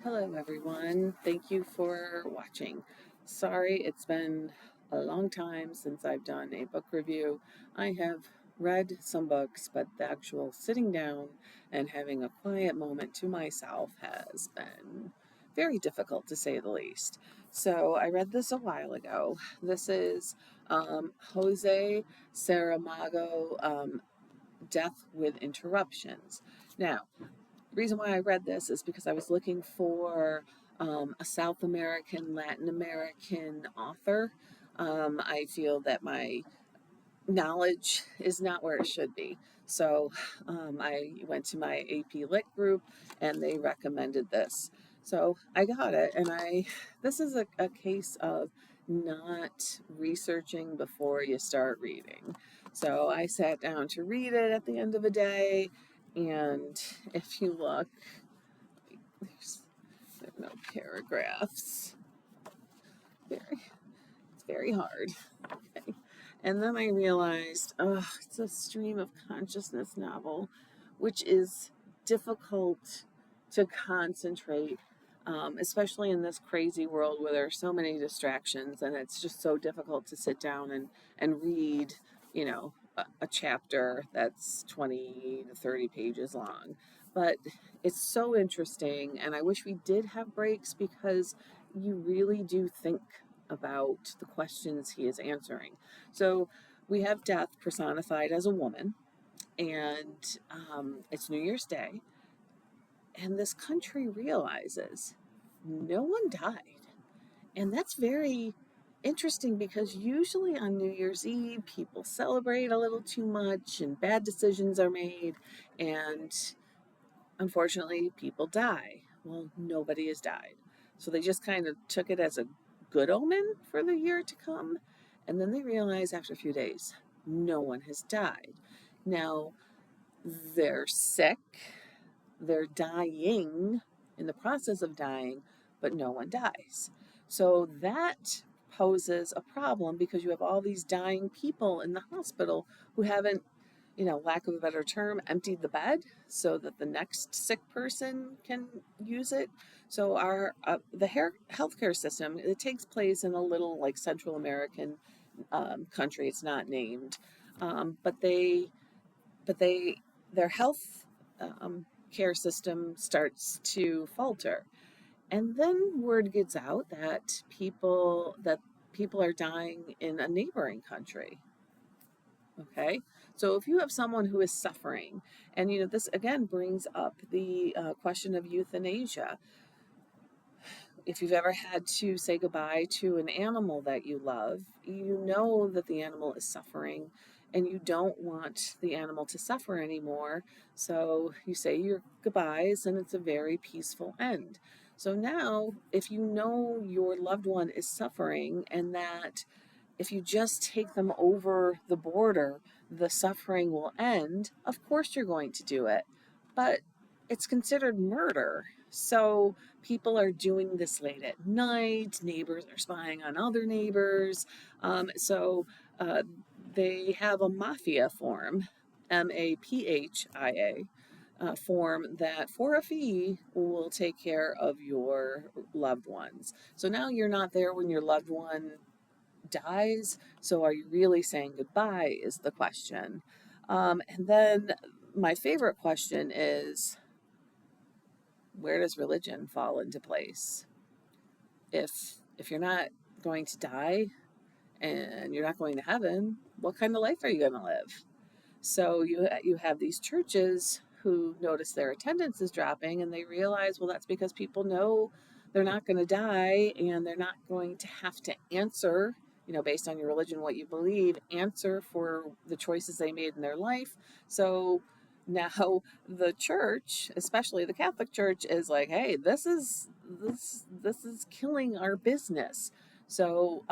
Hello, everyone. Thank you for watching. Sorry, it's been a long time since I've done a book review. I have read some books, but the actual sitting down and having a quiet moment to myself has been very difficult, to say the least. So I read this a while ago. This is Jose Saramago, Death with Interruptions. Now, the reason why I read this is because I was looking for a South American, Latin American author. I feel that my knowledge is not where it should be. So I went to my AP Lit group and they recommended this. So I got it, and this is a case of not researching before you start reading. So I sat down to read it at the end of a day, and if you look, there are no paragraphs. It's very hard. Okay. And then I realized, oh, it's a stream of consciousness novel, which is difficult to concentrate, especially in this crazy world where there are so many distractions, and it's just so difficult to sit down and read, a chapter that's 20 to 30 pages long. But it's so interesting, and I wish we did have breaks because you really do think about the questions he is answering. So we have death personified as a woman, and it's New Year's Day, and this country realizes no one died. And that's very interesting because usually on New Year's Eve, people celebrate a little too much and bad decisions are made, and unfortunately, people die. Well, nobody has died. So they just kind of took it as a good omen for the year to come. And then they realize after a few days, no one has died. Now, they're sick, they're dying, in the process of dying, but no one dies. So that poses a problem because you have all these dying people in the hospital who haven't, lack of a better term, emptied the bed so that the next sick person can use it. So our the healthcare system, it takes place in a little like Central American country. It's not named, but their health care system starts to falter, and then word gets out that people are dying in a neighboring country. Okay, so if you have someone who is suffering, and this again brings up the question of euthanasia. If you've ever had to say goodbye to an animal that you love, you know that the animal is suffering and you don't want the animal to suffer anymore. So you say your goodbyes and it's a very peaceful end. So now, if you know your loved one is suffering and that if you just take them over the border, the suffering will end, of course you're going to do it. But it's considered murder. So people are doing this late at night. Neighbors are spying on other neighbors. So they have a mafia form, MAPHIA. Form that for a fee will take care of your loved ones. So now you're not there when your loved one dies. So are you really saying goodbye is the question. And then my favorite question is, where does religion fall into place? If you're not going to die and you're not going to heaven, what kind of life are you going to live? So you have these churches who notice their attendance is dropping, and they realize, well, that's because people know they're not going to die and they're not going to have to answer, based on your religion, what you believe, answer for the choices they made in their life. So now the church, especially the Catholic Church, is like, hey, this is killing our business. So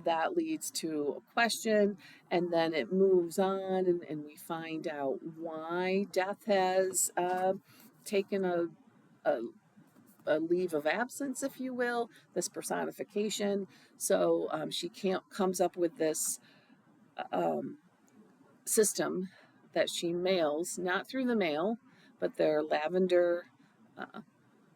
that leads to a question, and then it moves on, and we find out why death has taken a, a leave of absence, if you will, this personification. So she comes up with this um, system that she mails, not through the mail, but their lavender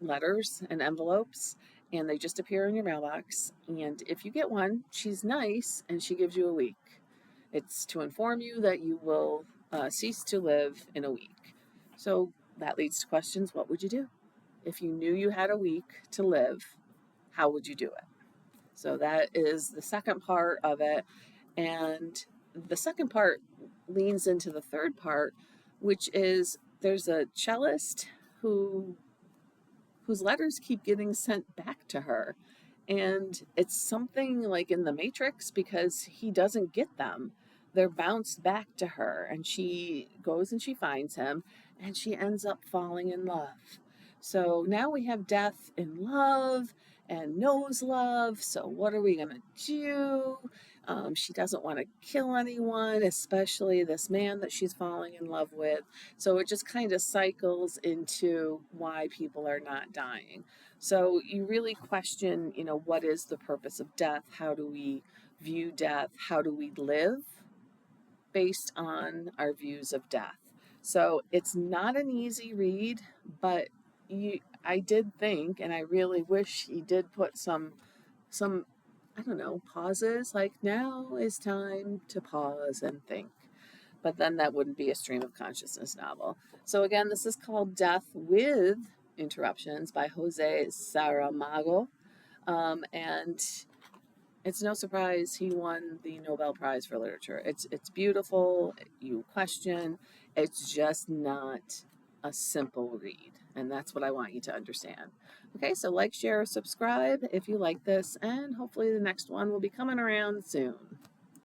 letters and envelopes, and they just appear in your mailbox. And if you get one, she's nice and she gives you a week. It's to inform you that you will cease to live in a week. So that leads to questions. What would you do? If you knew you had a week to live, how would you do it? So that is the second part of it. And the second part leans into the third part, which is there's a cellist whose letters keep getting sent back to her. And it's something like in the Matrix because he doesn't get them. They're bounced back to her, and she goes and she finds him, and she ends up falling in love. So now we have death in love and knows love. So what are we going to do? She doesn't want to kill anyone, especially this man that she's falling in love with. So it just kind of cycles into why people are not dying. So you really question, what is the purpose of death? How do we view death? How do we live based on our views of death? So it's not an easy read, but I did think, and I really wish he did put some I don't know, pauses, like now is time to pause and think. But then that wouldn't be a stream of consciousness novel. So again, this is called Death with Interruptions by Jose Saramago. And it's no surprise he won the Nobel Prize for Literature. It's beautiful. You question. It's just not a simple read. And that's what I want you to understand. Okay, so like, share, subscribe if you like this, and hopefully the next one will be coming around soon.